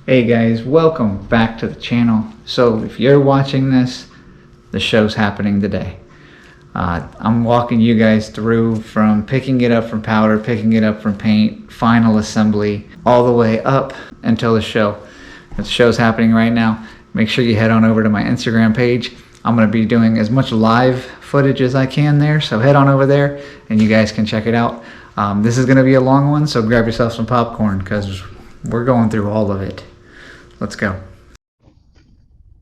Hey guys, welcome back to the channel. So if you're watching this, the show's happening today. I'm walking you guys through from picking it up from powder, picking it up from paint, final assembly, all the way up until the show. The show's happening right now. Make sure you head on over to my Instagram page. I'm going to be doing as much live footage as I can there, so head on over there and you guys can check it out. This is going to be a long one, so grab yourself some popcorn because we're going through all of it. Let's go.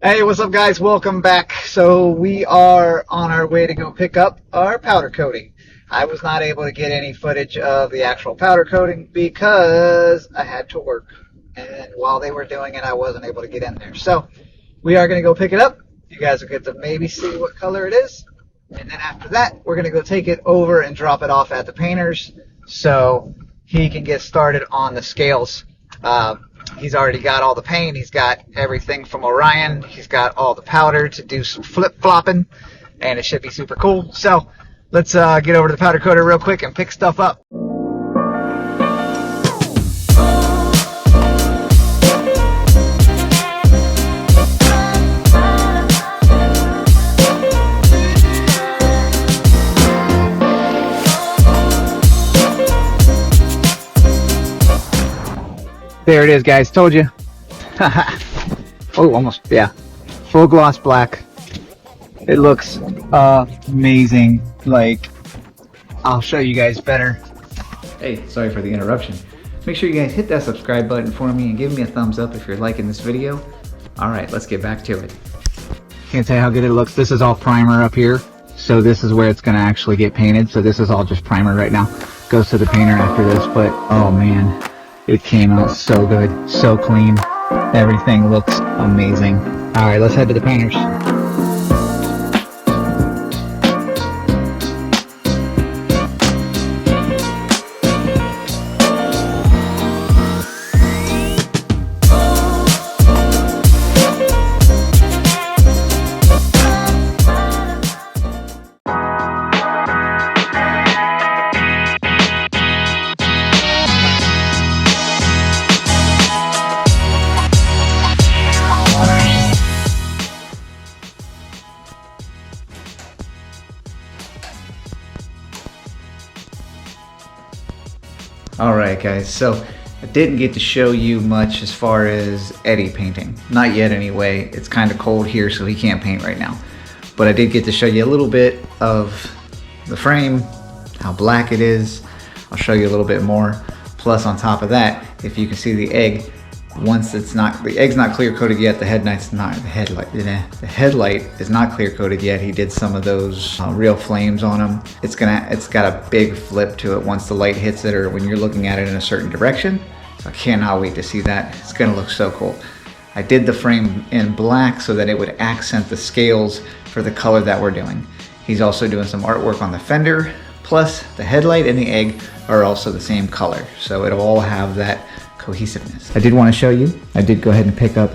Hey, what's up guys? Welcome back. So we are on our way to go pick up our powder coating. I was not able to get any footage of the actual powder coating because I had to work. And while they were doing it, I wasn't able to get in there. So we are going to go pick it up. You guys will get to maybe see what color it is. And then after that, we're going to go take it over and drop it off at the painter's so he can get started on the scales. He's already got all the paint. He's got everything from Orion. He's got all the powder to do some flip-flopping, and it should be super cool. So let's get over to the powder coater real quick and pick stuff up. There it is, guys. Told you. Oh, almost. Yeah. Full gloss black. It looks amazing. Like, I'll show you guys better. Hey, sorry for the interruption. Make sure you guys hit that subscribe button for me and give me a thumbs up if you're liking this video. All right, let's get back to it. Can't tell you how good it looks. This is all primer up here. So this is where it's going to actually get painted. So this is all just primer right now. Goes to the painter after this, but oh man. It came out so good, so clean. Everything looks amazing. All right, let's head to the painters. Alright guys, so I didn't get to show you much as far as Eddie painting. Not yet anyway. It's kind of cold here so he can't paint right now. But I did get to show you a little bit of the frame, how black it is. I'll show you a little bit more. Plus on top of that, if you can see the egg, once it's not, the egg's not clear coated yet, the headlight is not clear coated yet. He did some of those real flames on them. It's got a big flip to it once the light hits it or when you're looking at it in a certain direction. So I cannot wait to see that. It's gonna look so cool. I did the frame in black so that it would accent the scales for the color that we're doing. He's also doing some artwork on the fender, plus the headlight and the egg are also the same color. So it'll all have that cohesiveness. I did want to show you, I did go ahead and pick up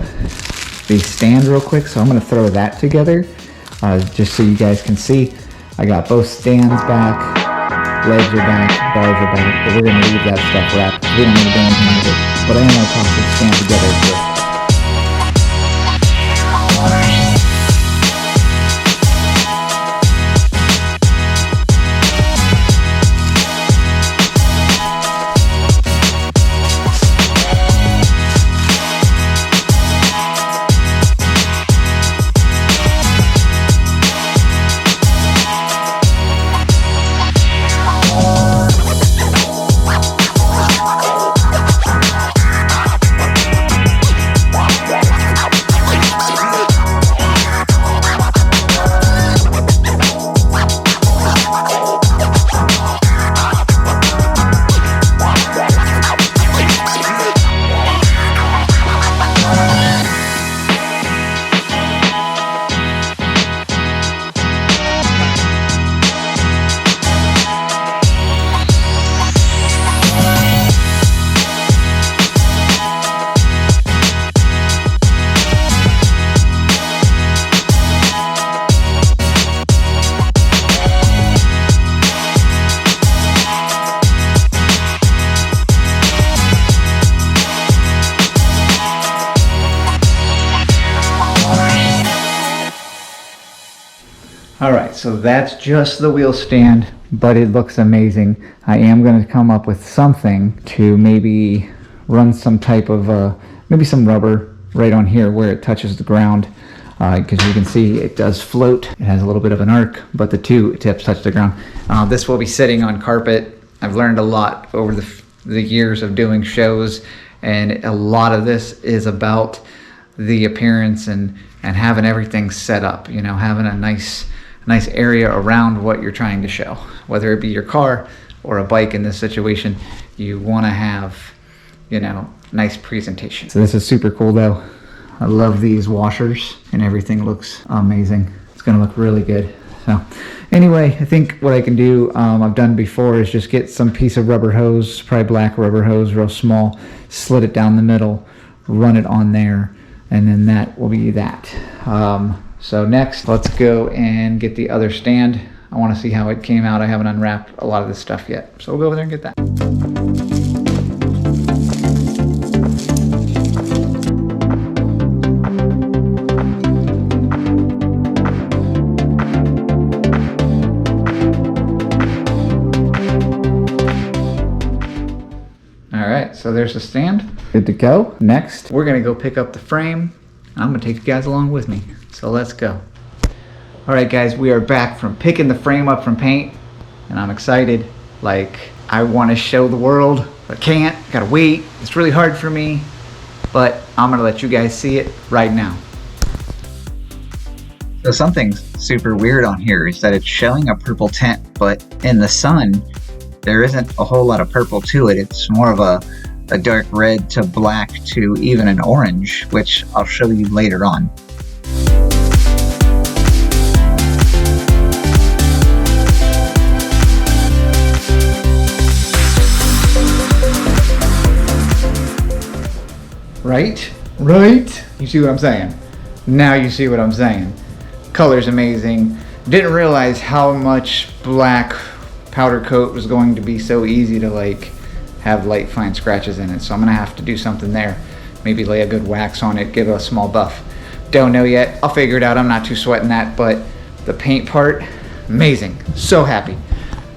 the stand real quick, so I'm going to throw that together just so you guys can see. I got both stands back, legs are back, bars are back, but we're going to leave that stuff wrapped. We don't need to do anything with it, but I am going to toss the stand together too. All right, so that's just the wheel stand, but it looks amazing. I am going to come up with something to maybe run some type of, maybe some rubber right on here where it touches the ground, because you can see it does float. It has a little bit of an arc, but the two tips touch the ground. This will be sitting on carpet. I've learned a lot over the years of doing shows, and a lot of this is about the appearance and having everything set up, you know, having a nice area around what you're trying to show. Whether it be your car or a bike in this situation, you want to have, you know, nice presentation. So this is super cool though. I love these washers and everything looks amazing. It's gonna look really good. So anyway, I think what I can do, I've done before, is just get some piece of rubber hose, probably black rubber hose, real small, slit it down the middle, run it on there, and then that will be that. So next, let's go and get the other stand. I want to see how it came out. I haven't unwrapped a lot of this stuff yet. So we'll go over there and get that. All right, so there's the stand. Good to go. Next, we're gonna go pick up the frame. I'm gonna take you guys along with me. So let's go. All right guys, we are back from picking the frame up from paint, and I'm excited. Like, I want to show the world, but can't, gotta wait. It's really hard for me, but I'm gonna let you guys see it right now. So something super weird on here is that it's showing a purple tint, but in the sun, there isn't a whole lot of purple to it. It's more of a dark red to black to even an orange, which I'll show you later on. Right? You see what I'm saying? Now you see what I'm saying. Color's amazing. Didn't realize how much black powder coat was going to be so easy to like have light fine scratches in it. So I'm gonna have to do something there. Maybe lay a good wax on it, give it a small buff. Don't know yet, I'll figure it out. I'm not too sweating that, but the paint part, amazing. So happy.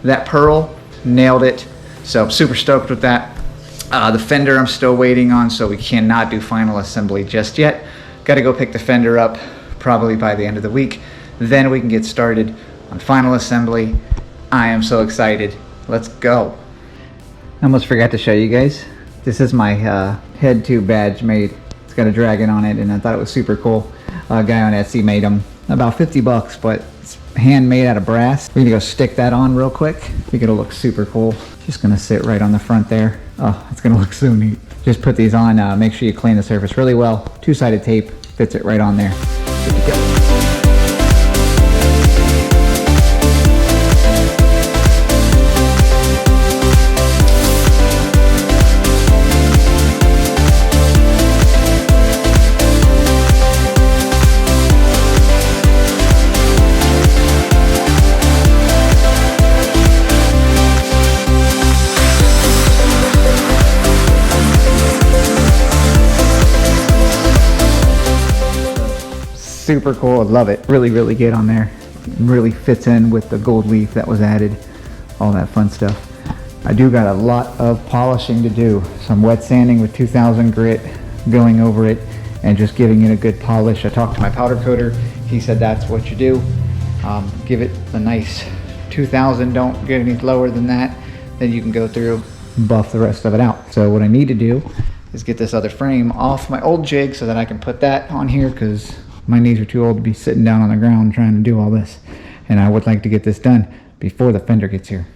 That pearl, nailed it. So super stoked with that. The fender I'm still waiting on, so we cannot do final assembly just yet. Gotta go pick the fender up probably by the end of the week. Then we can get started on final assembly. I am so excited. Let's go. I almost forgot to show you guys. This is my head tube badge made. It's got a dragon on it, and I thought it was super cool. A guy on Etsy made them. About 50 bucks, but it's handmade out of brass. We're gonna go stick that on real quick. I think it'll look super cool. Just gonna sit right on the front there. Oh, it's gonna look so neat. Just put these on, make sure you clean the surface really well. Two-sided tape fits it right on there. Good to go. Super cool, I love it. Really good on there. Really fits in with the gold leaf that was added, all that fun stuff. I do got a lot of polishing to do. Some wet sanding with 2000 grit, going over it and just giving it a good polish. I talked to my powder coater. He said that's what you do. Give it a nice 2000, don't get any lower than that. Then you can go through and buff the rest of it out. So what I need to do is get this other frame off my old jig so that I can put that on here, because my knees are too old to be sitting down on the ground trying to do all this. And I would like to get this done before the fender gets here.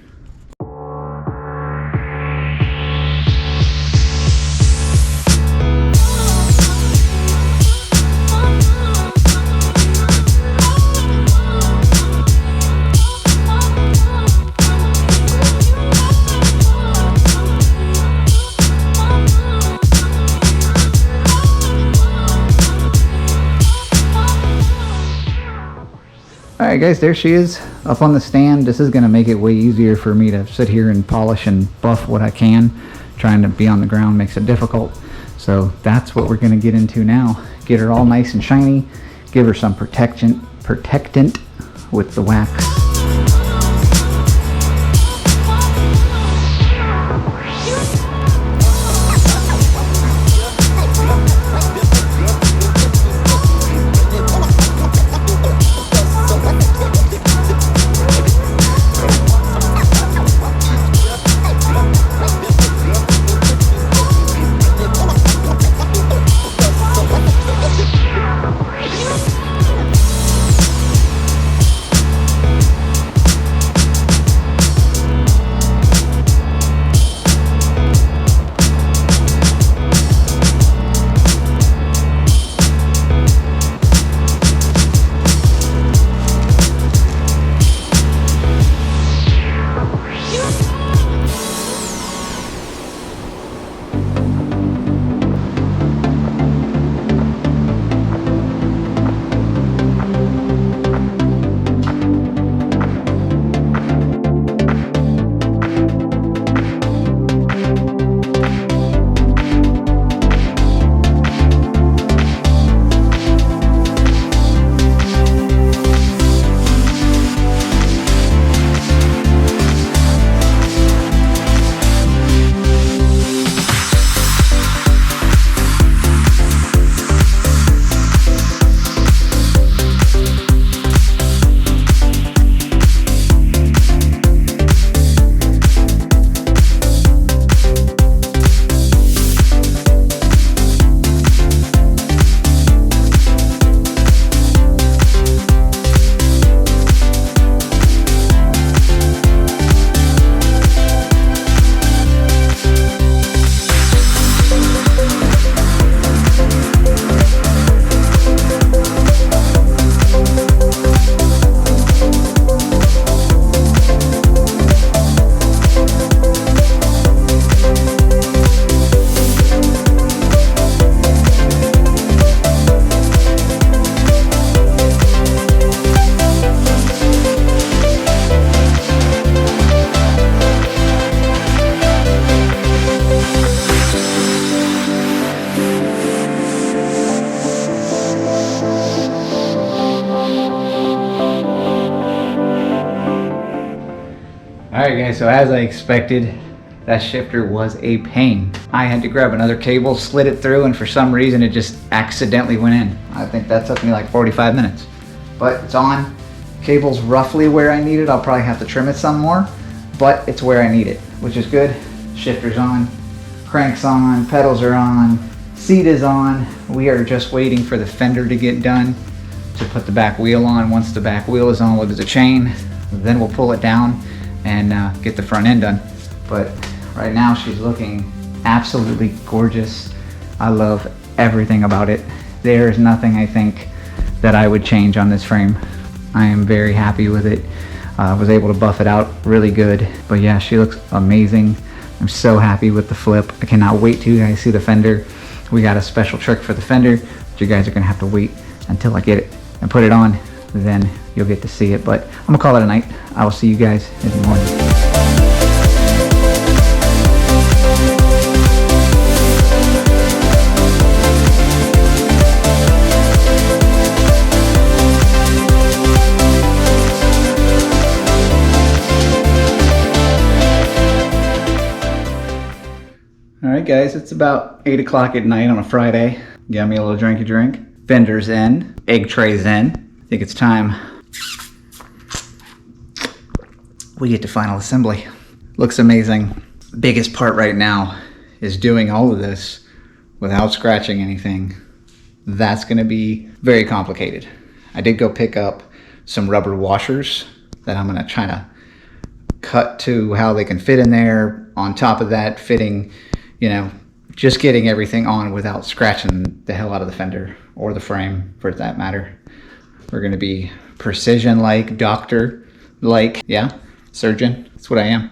Alright guys, there she is up on the stand. This is going to make it way easier for me to sit here and polish and buff what I can. Trying to be on the ground makes it difficult. So that's what we're going to get into now. Get her all nice and shiny. Give her some protectant with the wax. Alright guys, so as I expected, that shifter was a pain. I had to grab another cable, slid it through, and for some reason it just accidentally went in. I think that took me like 45 minutes. But it's on. Cable's roughly where I need it. I'll probably have to trim it some more, but it's where I need it, which is good. Shifter's on, crank's on, pedals are on, seat is on. We are just waiting for the fender to get done to put the back wheel on. Once the back wheel is on with the chain, then we'll pull it down and get the front end done. But right now she's looking absolutely gorgeous. I love everything about it. There is nothing I think that I would change on this frame. I am very happy with it. I was able to buff it out really good. But yeah, she looks amazing. I'm so happy with the flip. I cannot wait till you guys see the fender. We got a special trick for the fender, but you guys are gonna have to wait until I get it and put it on. Then you'll get to see it. But I'm gonna call it a night. I will see you guys in the morning. Alright guys, it's about 8 o'clock at night on a Friday. Got me a little drinky drink. Fender's in, egg tray's in. I think it's time we get to final assembly. Looks amazing. Biggest part right now is doing all of this without scratching anything. That's gonna be very complicated. I did go pick up some rubber washers that I'm gonna try to cut to how they can fit in there. On top of that, fitting, you know, just getting everything on without scratching the hell out of the fender or the frame for that matter. We're gonna be precision-like, doctor-like, yeah, surgeon. That's what I am,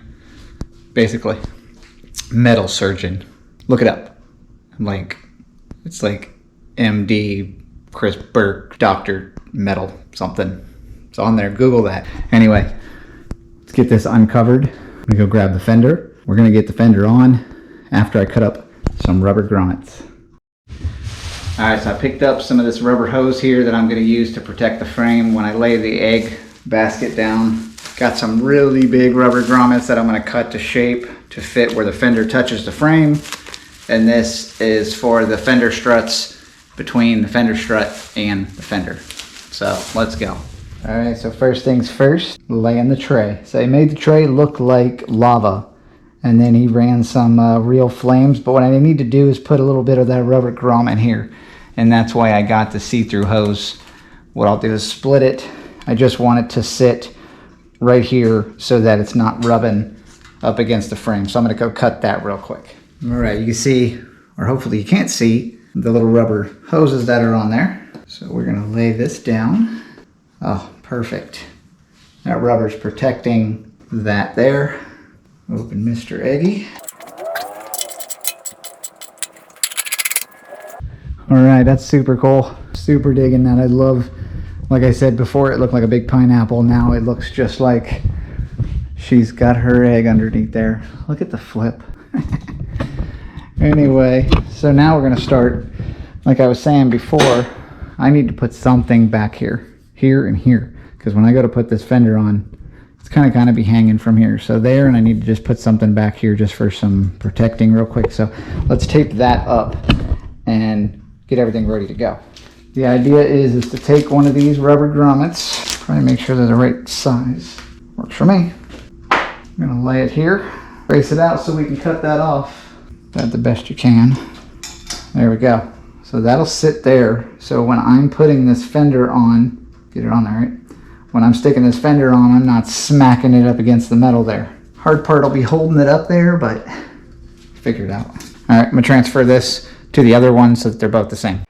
basically. Metal surgeon. Look it up. I'm like, it's like MD, Chris Burke, Doctor Metal something. It's on there, Google that. Anyway, let's get this uncovered. I'm gonna go grab the fender. We're gonna get the fender on after I cut up some rubber grommets. Alright, so I picked up some of this rubber hose here that I'm going to use to protect the frame when I lay the egg basket down. Got some really big rubber grommets that I'm gonna cut to shape to fit where the fender touches the frame. And this is for the fender struts between the fender strut and the fender. So let's go. All right, so first things first, laying the tray. So he made the tray look like lava, and then he ran some real flames, but what I need to do is put a little bit of that rubber grommet here, and that's why I got the see-through hose. What I'll do is split it. I just want it to sit right here so that it's not rubbing up against the frame. So I'm gonna go cut that real quick. All right, you can see, or hopefully you can't see, the little rubber hoses that are on there. So we're gonna lay this down. Oh, perfect. That rubber's protecting that there. Open Mr. Eggy. All right, that's super cool. Super digging that. I love, like I said before, it looked like a big pineapple. Now it looks just like she's got her egg underneath there. Look at the flip. Anyway, so now we're gonna start, like I was saying before, I need to put something back here and here, because when I go to put this fender on, it's kind of be hanging from here. So there, and I need to just put something back here just for some protecting real quick. So let's tape that up and get everything ready to go. The idea is to take one of these rubber grommets, try to make sure they're the right size. Works for me. I'm gonna lay it here, brace it out so we can cut that off. That the best you can. There we go. So that'll sit there. So when I'm putting this fender on, get it on there, right? When I'm sticking this fender on, I'm not smacking it up against the metal there. Hard part will be holding it up there, but figure it out. All right, I'm gonna transfer this to the other one so that they're both the same.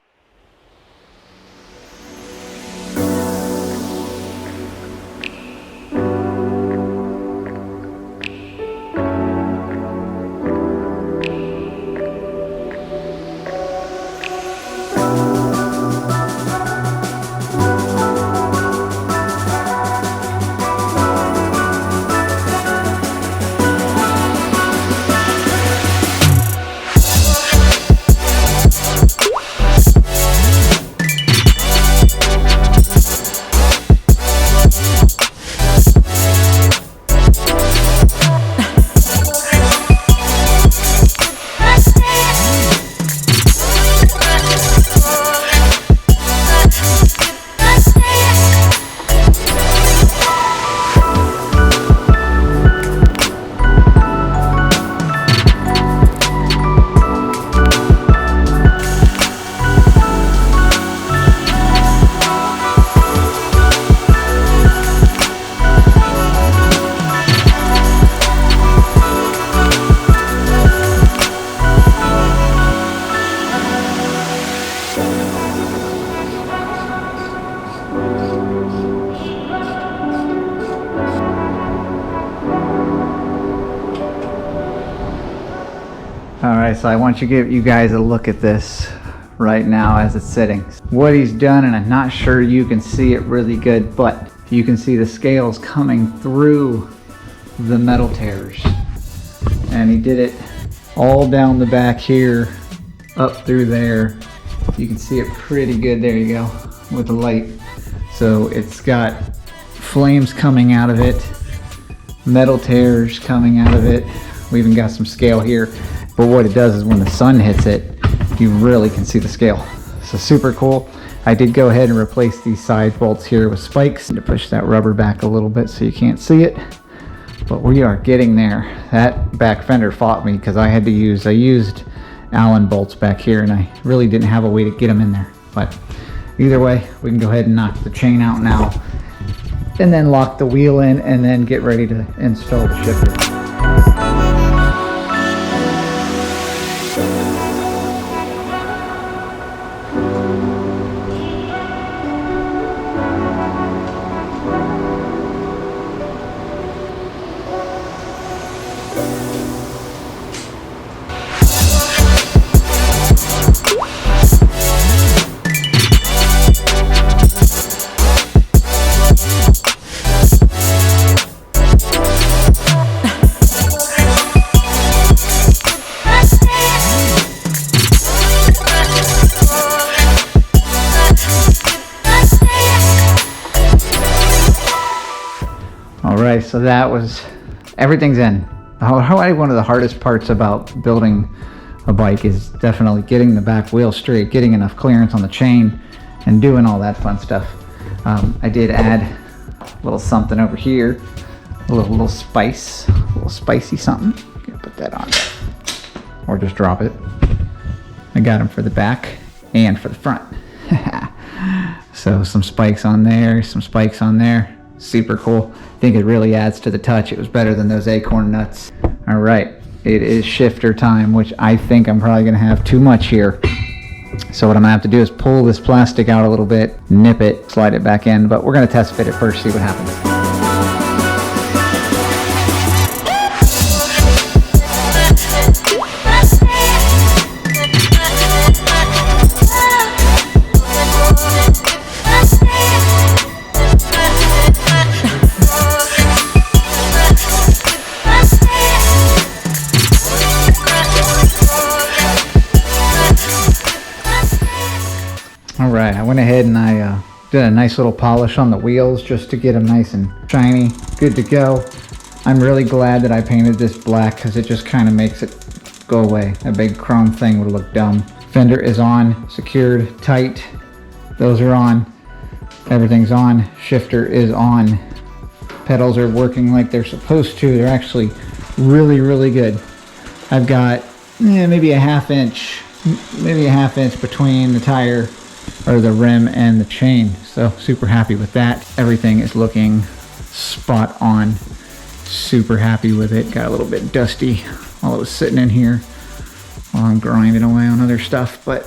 Alright, so I want to give you guys a look at this right now as it's sitting. What he's done, and I'm not sure you can see it really good, but you can see the scales coming through the metal tears. And he did it all down the back here, up through there. You can see it pretty good, there you go, with the light. So it's got flames coming out of it, metal tears coming out of it. We even got some scale here. But what it does is when the sun hits it, you really can see the scale. So super cool. I did go ahead and replace these side bolts here with spikes to push that rubber back a little bit so you can't see it. But we are getting there. That back fender fought me because I used Allen bolts back here and I really didn't have a way to get them in there. But either way, we can go ahead and knock the chain out now and then lock the wheel in and then get ready to install the shifter. All right, so that was, everything's in. One of the hardest parts about building a bike is definitely getting the back wheel straight, getting enough clearance on the chain, and doing all that fun stuff. I did add a little something over here, a little spice, a little spicy something. Gonna put that on there, or just drop it. I got them for the back and for the front. So some spikes on there, some spikes on there. Super cool. I think it really adds to the touch. It was better than those acorn nuts. All right, it is shifter time, which I think I'm probably gonna have too much here. So what I'm gonna have to do is pull this plastic out a little bit, nip it, slide it back in, but we're gonna test fit it first, see what happens. Alright, I went ahead and I did a nice little polish on the wheels just to get them nice and shiny, good to go. I'm really glad that I painted this black because it just kind of makes it go away. A big chrome thing would look dumb. Fender is on, secured, tight. Those are on. Everything's on. Shifter is on. Pedals are working like they're supposed to. They're actually really, really good. I've got maybe a half inch between the tire or the rim and the chain, so super happy with that. Everything is looking spot on. Super happy with it. Got a little bit dusty while it was sitting in here while I'm grinding away on other stuff, but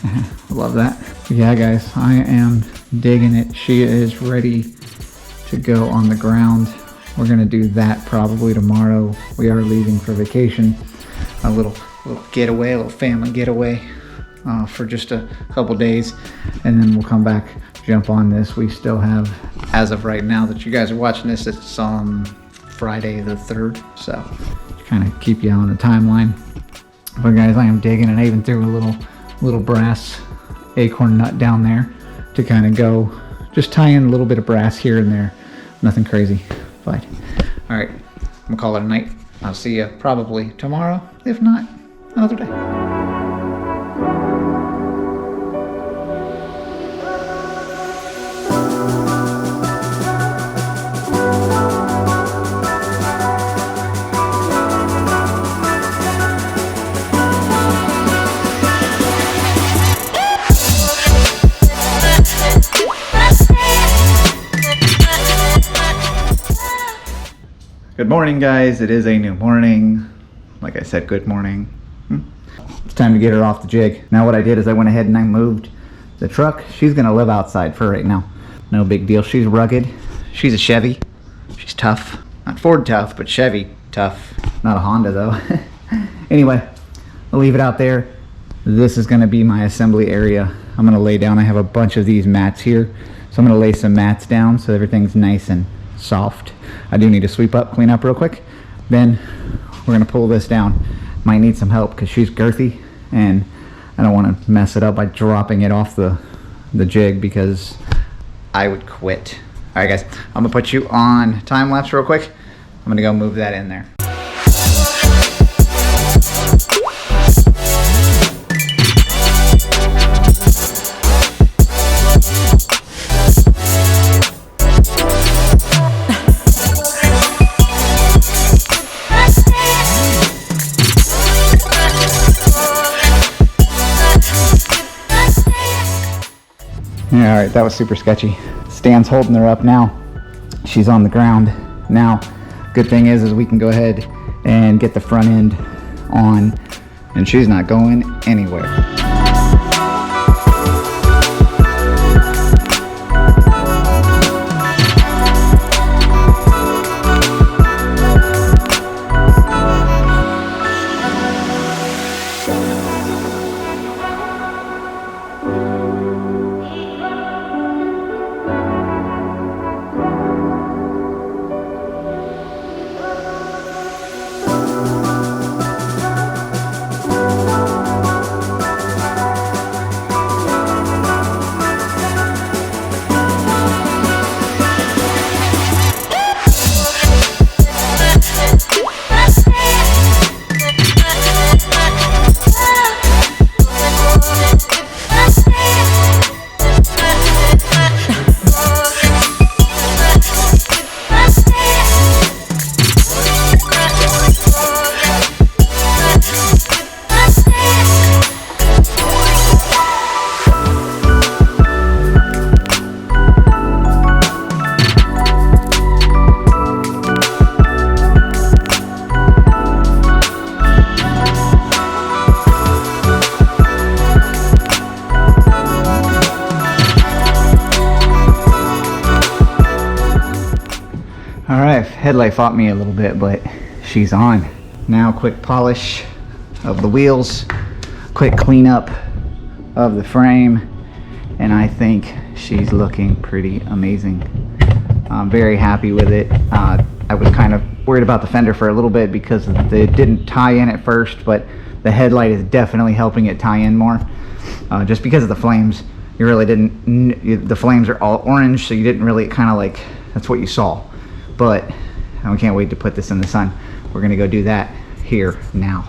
I love that. Yeah guys, I am digging it. She is ready to go on the ground. We're gonna do that probably tomorrow. We are leaving for vacation, a little getaway, a little family getaway for just a couple days, and then we'll come back, jump on this. We still have, as of right now that you guys are watching this, it's Friday the 3rd, so kind of keep you on the timeline. But guys, I am digging, and I even threw a little brass acorn nut down there to kind of go, just tie in a little bit of brass here and there. Nothing crazy, but all right, I'm gonna call it a night. I'll see you probably tomorrow, if not another day. Good morning, guys. It is a new morning. Like I said, good morning. It's time to get her off the jig. Now what I did is I went ahead and I moved the truck. She's gonna live outside for right now. No big deal. She's rugged. She's a Chevy. She's tough. Not Ford tough, but Chevy tough. Not a Honda though. Anyway, I'll leave it out there. This is gonna be my assembly area. I'm gonna lay down. I have a bunch of these mats here. So I'm gonna lay some mats down so everything's nice and soft. I do need to sweep up, clean up real quick. Then we're gonna pull this down. Might need some help because she's girthy and I don't want to mess it up by dropping it off the jig because I would quit. All right guys, I'm gonna put you on time lapse real quick. I'm gonna go move that in there. Yeah, all right, that was super sketchy. Stan's holding her up now. She's on the ground. Now, good thing is we can go ahead and get the front end on, and she's not going anywhere. All right, headlight fought me a little bit, but she's on. Now quick polish of the wheels, quick cleanup of the frame, and I think she's looking pretty amazing. I'm very happy with it. I was kind of worried about the fender for a little bit because it didn't tie in at first, but the headlight is definitely helping it tie in more. Just because of the flames, you really didn't, the flames are all orange, so you didn't really kind of like, that's what you saw. But I can't wait to put this in the sun. We're gonna go do that here now.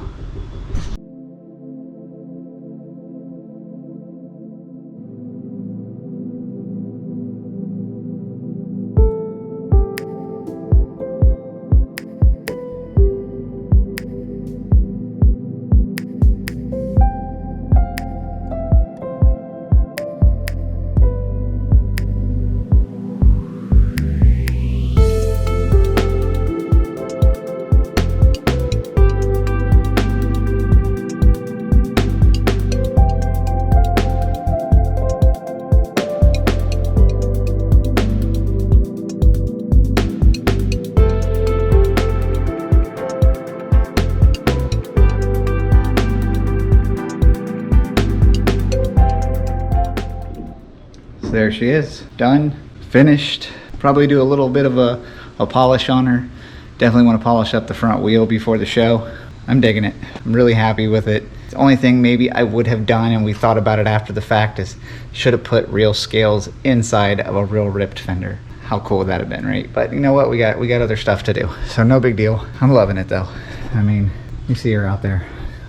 There she is, done, finished. Probably do a little bit of a polish on her. Definitely want to polish up the front wheel before the show. I'm digging it. I'm really happy with it. The only thing maybe I would have done, and we thought about it after the fact, is should have put real scales inside of a real ripped fender. How cool would that have been, right? But you know what, we got other stuff to do, so no big deal. I'm loving it though. I mean, you see her out there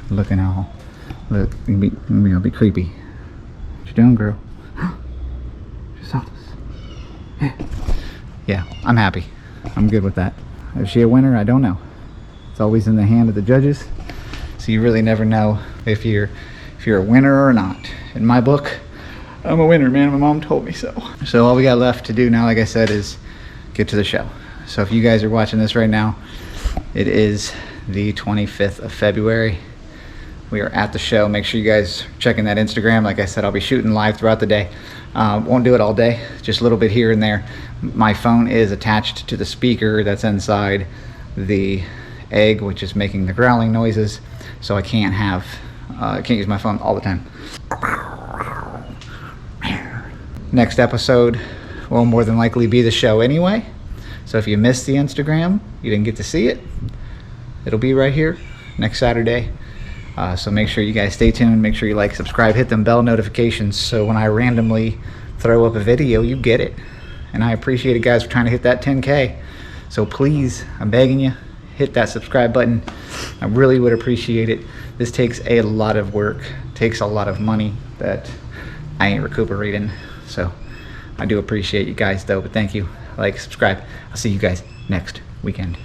looking all, look, I'll be creepy. What you doing, girl? Yeah, I'm happy. I'm good with that. Is she a winner? I don't know. It's always in the hand of the judges, so you really never know if you're a winner or not. In my book, I'm a winner, man. My mom told me so. So all we got left to do now, like I said, is get to the show. So if you guys are watching this right now, it is the 25th of February. We are at the show. Make sure you guys are checking that Instagram. Like I said, I'll be shooting live throughout the day. Won't do it all day, just a little bit here and there. My phone is attached to the speaker that's inside the egg, which is making the growling noises, so I can't use my phone all the time. Next episode will more than likely be the show anyway, so if you missed the Instagram, you didn't get to see it, it'll be right here next Saturday. So make sure you guys stay tuned, make sure you like, subscribe, hit them bell notifications, so when I randomly throw up a video, you get it. And I appreciate it, guys, for trying to hit that 10K. So please, I'm begging you, hit that subscribe button. I really would appreciate it. This takes a lot of work, takes a lot of money that I ain't recuperating. So I do appreciate you guys though, but thank you. Like, subscribe. I'll see you guys next weekend.